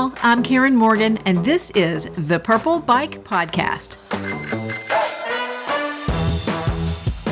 all. I'm Karen Morgan, and this is the Purple Bike Podcast.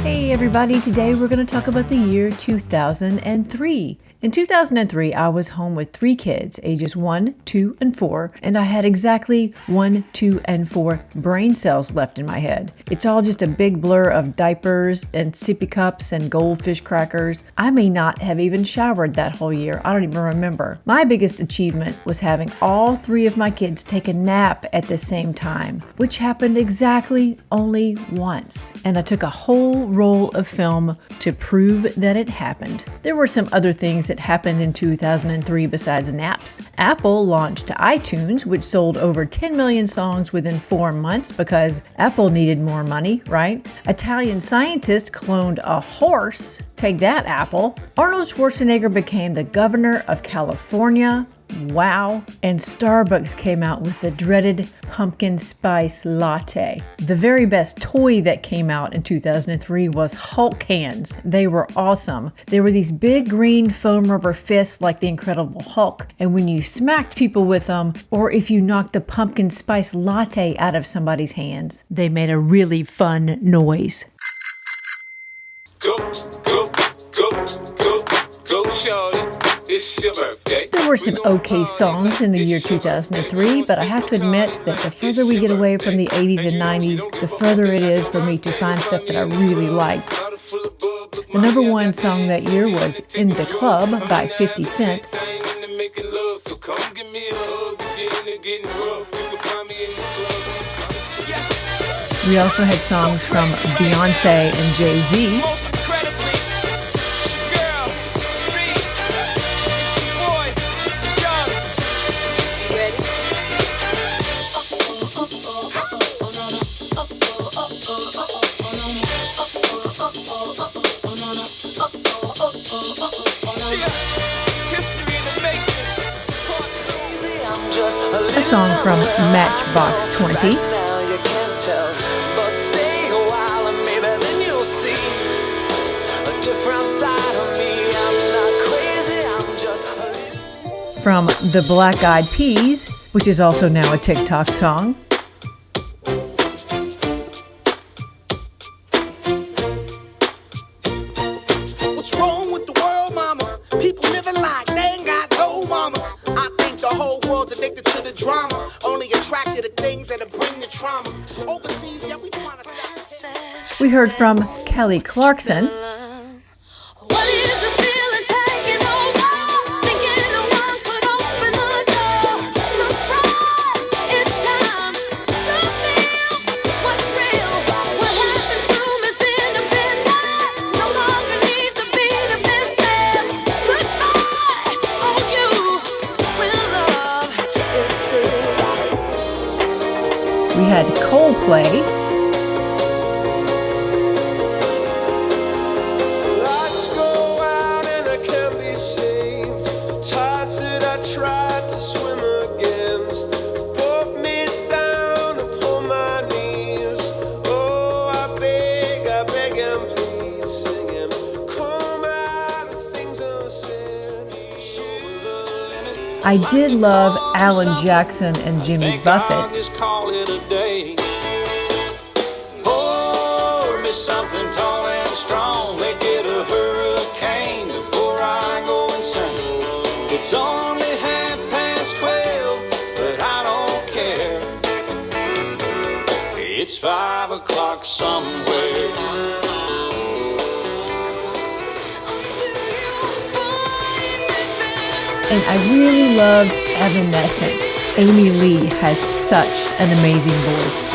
Hey everybody, today we're going to talk about the year 2003. In 2003, I was home with 3 kids, ages 1, 2, and 4, and I had exactly 1, 2, and 4 brain cells left in my head. It's all just a big blur of diapers and sippy cups and goldfish crackers. I may not have even showered that whole year. I don't even remember. My biggest achievement was having all 3 of my kids take a nap at the same time, which happened exactly only once. And I took a whole roll of film to prove that it happened. There were some other things that happened in 2003 besides naps. Apple launched iTunes, which sold over 10 million songs within 4 months because Apple needed more money, right? Italian scientists cloned a horse. Take that, Apple. Arnold Schwarzenegger became the governor of California. Wow. And Starbucks came out with the dreaded pumpkin spice latte. The very best toy that came out in 2003 was Hulk hands. They were awesome. They were these big green foam rubber fists like the Incredible Hulk. And when you smacked people with them, or if you knocked the pumpkin spice latte out of somebody's hands, they made a really fun noise. Go, shorty. It's your birthday. There were some okay songs in the year 2003, but I have to admit that the further we get away from the 80s and 90s, the further it is for me to find stuff that I really like. The number 1 song that year was In the Club by 50 Cent. We also had songs from Beyonce and Jay-Z. A song from Matchbox 20. From the Black Eyed Peas, which is also now a TikTok song. What's wrong with the world, mama? People living like they ain't got no mamas. I think the whole world's addicted to the drama, only attracted to things that'll bring the trauma. Overseas, yeah, we trying to stop. We heard from Kelly Clarkson. We had Coldplay. Lights go out and I can't be saved. Tides that I tried to swim against pulled me down upon my knees. Oh, I beg and plead, singing, come out of things unsaid. I did love Alan Jackson and Jimmy Buffett. Just call it a day. Pour me something tall and strong. Make it a hurricane before I go insane. It's only 12:30, but I don't care. It's 5 o'clock somewhere. And I really loved Evanescence. Amy Lee has such an amazing voice.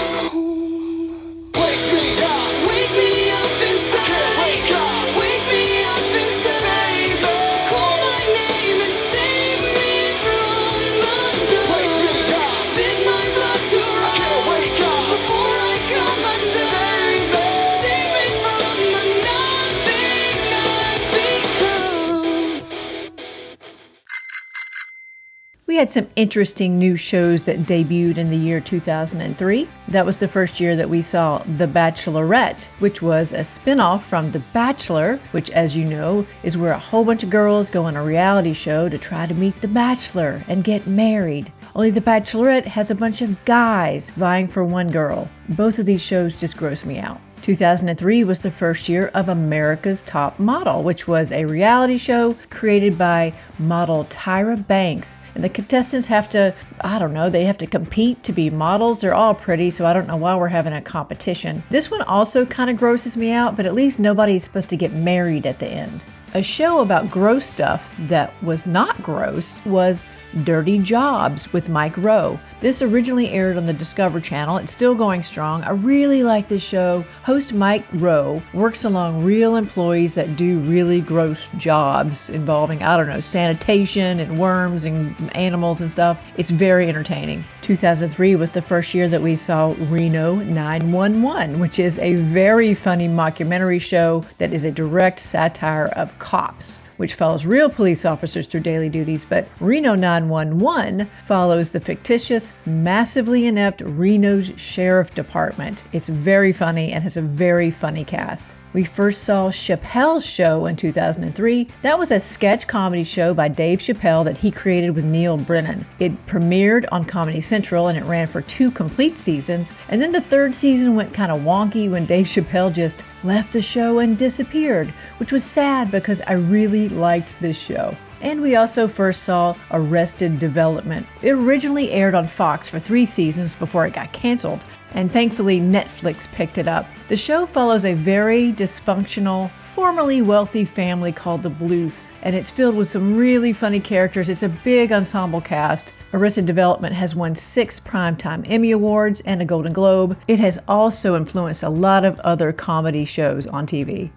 We had some interesting new shows that debuted in the year 2003. That was the first year that we saw The Bachelorette, which was a spin-off from The Bachelor, which, as you know, is where a whole bunch of girls go on a reality show to try to meet the Bachelor and get married. only The Bachelorette has a bunch of guys vying for one girl. Both of these shows just gross me out. 2003 was the first year of America's Top Model, which was a reality show created by model Tyra Banks. And the contestants have to, they have to compete to be models. They're all pretty, so I don't know why we're having a competition. This one also kind of grosses me out, but at least nobody's supposed to get married at the end. A show about gross stuff that was not gross was Dirty Jobs with Mike Rowe. This originally aired on the Discovery Channel. It's still going strong. I really like this show. Host Mike Rowe works along real employees that do really gross jobs involving, sanitation and worms and animals and stuff. It's very entertaining. 2003 was the first year that we saw Reno 911, which is a very funny mockumentary show that is a direct satire of cops, which follows real police officers through daily duties, but Reno 911 follows the fictitious, massively inept Reno's Sheriff Department. It's very funny and has a very funny cast. We first saw Chappelle's Show in 2003. That was a sketch comedy show by Dave Chappelle that he created with Neil Brennan. It premiered on Comedy Central and it ran for 2 complete seasons. And then the 3rd season went kind of wonky when Dave Chappelle just left the show and disappeared, which was sad because I really liked this show. And we also first saw Arrested Development. It originally aired on Fox for 3 seasons before it got canceled, and thankfully Netflix picked it up. The show follows a very dysfunctional, formerly wealthy family called the Blues, and it's filled with some really funny characters. It's a big ensemble cast. Arrested Development has won 6 Primetime Emmy Awards and a Golden Globe. It has also influenced a lot of other comedy shows on TV.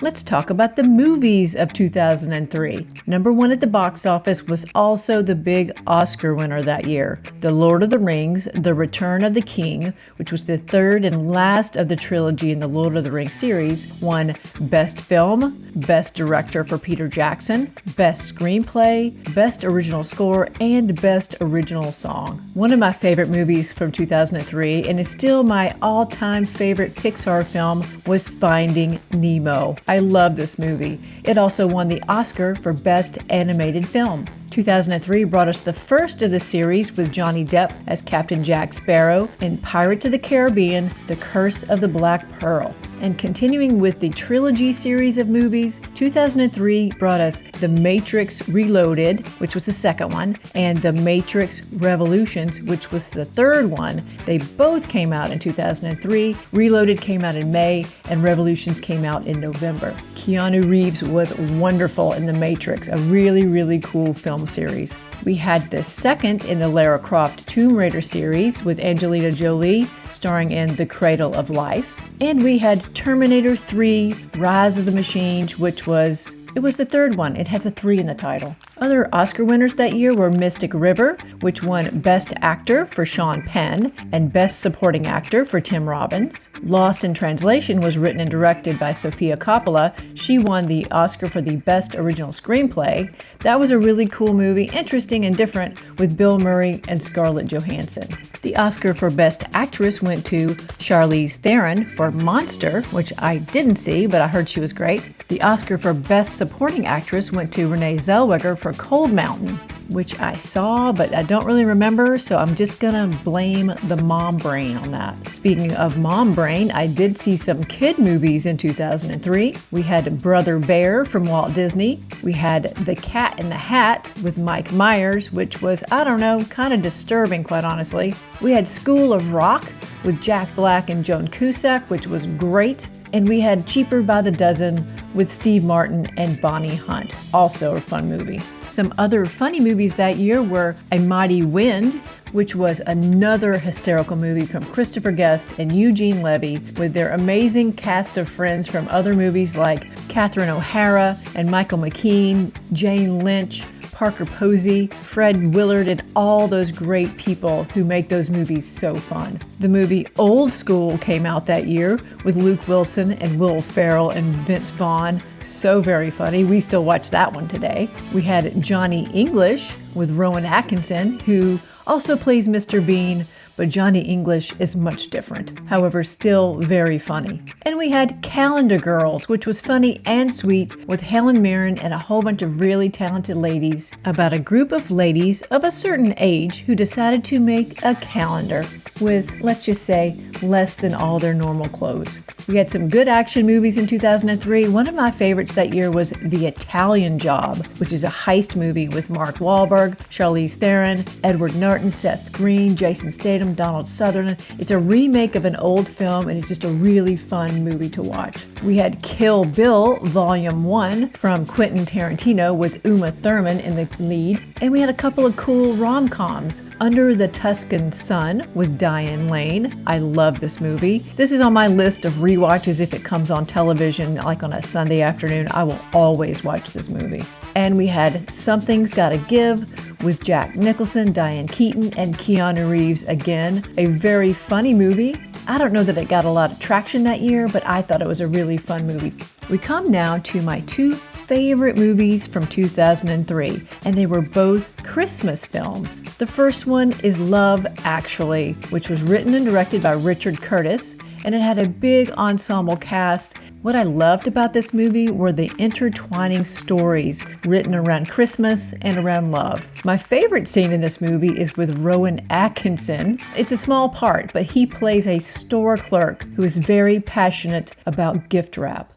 Let's talk about the movies of 2003. Number 1 at the box office was also the big Oscar winner that year. The Lord of the Rings, The Return of the King, which was the 3rd and last of the trilogy in the Lord of the Rings series, won Best Film, Best Director for Peter Jackson, Best Screenplay, Best Original Score, and Best Original Song. One of my favorite movies from 2003, and is still my all-time favorite Pixar film, was Finding Nemo. I love this movie. It also won the Oscar for Best Animated Film. 2003 brought us the first of the series with Johnny Depp as Captain Jack Sparrow in Pirates of the Caribbean, The Curse of the Black Pearl. And continuing with the trilogy series of movies, 2003 brought us The Matrix Reloaded, which was the second one, and The Matrix Revolutions, which was the third one. They both came out in 2003. Reloaded came out in May, and Revolutions came out in November. Keanu Reeves was wonderful in The Matrix, a really, really cool film series. We had the second in the Lara Croft Tomb Raider series with Angelina Jolie, starring in The Cradle of Life. And we had Terminator 3, Rise of the Machines, which was the third one. It has a 3 in the title. Other Oscar winners that year were Mystic River, which won Best Actor for Sean Penn and Best Supporting Actor for Tim Robbins. Lost in Translation was written and directed by Sofia Coppola. She won the Oscar for the Best Original Screenplay. That was a really cool movie, interesting and different, with Bill Murray and Scarlett Johansson. The Oscar for Best Actress went to Charlize Theron for Monster, which I didn't see, but I heard she was great. The Oscar for Best Supporting Actress went to Renee Zellweger for Cold Mountain, which I saw, but I don't really remember, so I'm just gonna blame the mom brain on that. Speaking of mom brain, I did see some kid movies in 2003. We had Brother Bear from Walt Disney. We had The Cat in the Hat with Mike Myers, which was, kind of disturbing, quite honestly. We had School of Rock with Jack Black and Joan Cusack, which was great. And we had Cheaper by the Dozen with Steve Martin and Bonnie Hunt, also a fun movie. Some other funny movies that year were A Mighty Wind, which was another hysterical movie from Christopher Guest and Eugene Levy with their amazing cast of friends from other movies like Catherine O'Hara and Michael McKean, Jane Lynch, Parker Posey, Fred Willard, and all those great people who make those movies so fun. The movie Old School came out that year with Luke Wilson and Will Ferrell and Vince Vaughn. So very funny. We still watch that one today. We had Johnny English with Rowan Atkinson, who also plays Mr. Bean, but Johnny English is much different. However, still very funny. And we had Calendar Girls, which was funny and sweet, with Helen Mirren and a whole bunch of really talented ladies about a group of ladies of a certain age who decided to make a calendar with, let's just say, less than all their normal clothes. We had some good action movies in 2003. One of my favorites that year was The Italian Job, which is a heist movie with Mark Wahlberg, Charlize Theron, Edward Norton, Seth Green, Jason Statham, Donald Sutherland. It's a remake of an old film, and it's just a really fun movie to watch. We had Kill Bill Volume 1 from Quentin Tarantino with Uma Thurman in the lead. And we had a couple of cool rom-coms. Under the Tuscan Sun with Diane Lane. I love this movie. This is on my list of rewatches if it comes on television, like on a Sunday afternoon. I will always watch this movie. And we had Something's Gotta Give with Jack Nicholson, Diane Keaton, and Keanu Reeves again. A very funny movie. I don't know that it got a lot of traction that year, but I thought it was a really fun movie. We come now to my two favorite movies from 2003, and they were both Christmas films. The first one is Love Actually, which was written and directed by Richard Curtis, and it had a big ensemble cast. What I loved about this movie were the intertwining stories written around Christmas and around love. My favorite scene in this movie is with Rowan Atkinson. It's a small part, but he plays a store clerk who is very passionate about gift wrap.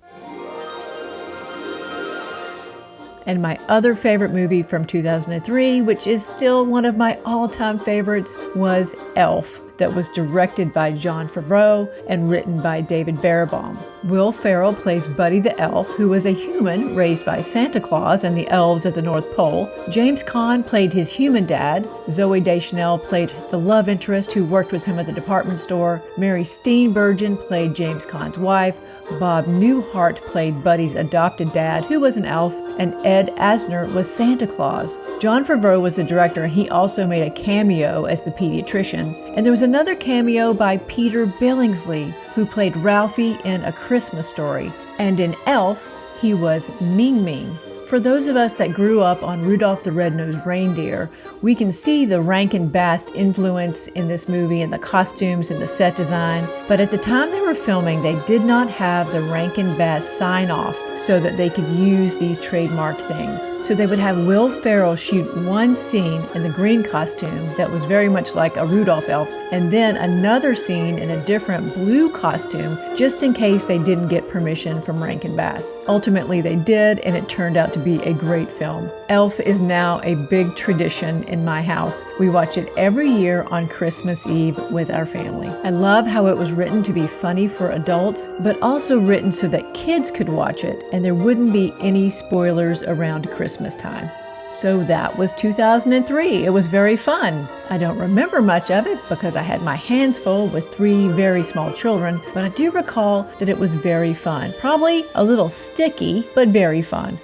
And my other favorite movie from 2003, which is still one of my all-time favorites, was Elf, that was directed by Jon Favreau and written by David Berenbaum. Will Ferrell plays Buddy the Elf, who was a human raised by Santa Claus and the elves at the North Pole. James Caan played his human dad. Zooey Deschanel played the love interest who worked with him at the department store. Mary Steenburgen played James Caan's wife. Bob Newhart played Buddy's adopted dad, who was an elf, and Ed Asner was Santa Claus. Jon Favreau was the director, and he also made a cameo as the pediatrician. And there was another cameo by Peter Billingsley, who played Ralphie in A Christmas Story. And in Elf, he was Ming Ming. For those of us that grew up on Rudolph the Red-Nosed Reindeer, we can see the Rankin Bass influence in this movie and the costumes and the set design. But at the time they were filming, they did not have the Rankin Bass sign-off so that they could use these trademarked things. So they would have Will Ferrell shoot one scene in the green costume that was very much like a Rudolph elf, and then another scene in a different blue costume, just in case they didn't get permission from Rankin Bass. Ultimately they did, and it turned out to be a great film. Elf is now a big tradition in my house. We watch it every year on Christmas Eve with our family. I love how it was written to be funny for adults, but also written so that kids could watch it, and there wouldn't be any spoilers around Christmas time. So that was 2003. It was very fun. I don't remember much of it because I had my hands full with 3 very small children, but I do recall that it was very fun. Probably a little sticky, but very fun.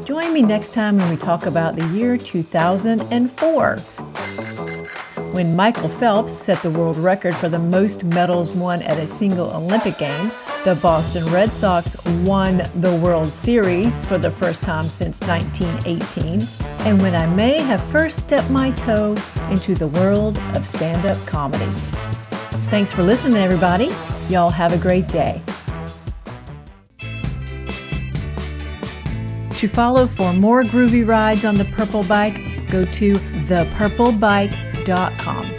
Join me next time when we talk about the year 2004. When Michael Phelps set the world record for the most medals won at a single Olympic Games, the Boston Red Sox won the World Series for the first time since 1918, and when I may have first stepped my toe into the world of stand-up comedy. Thanks for listening, everybody. Y'all have a great day. To follow for more groovy rides on the Purple Bike, go to thepurplebike.com.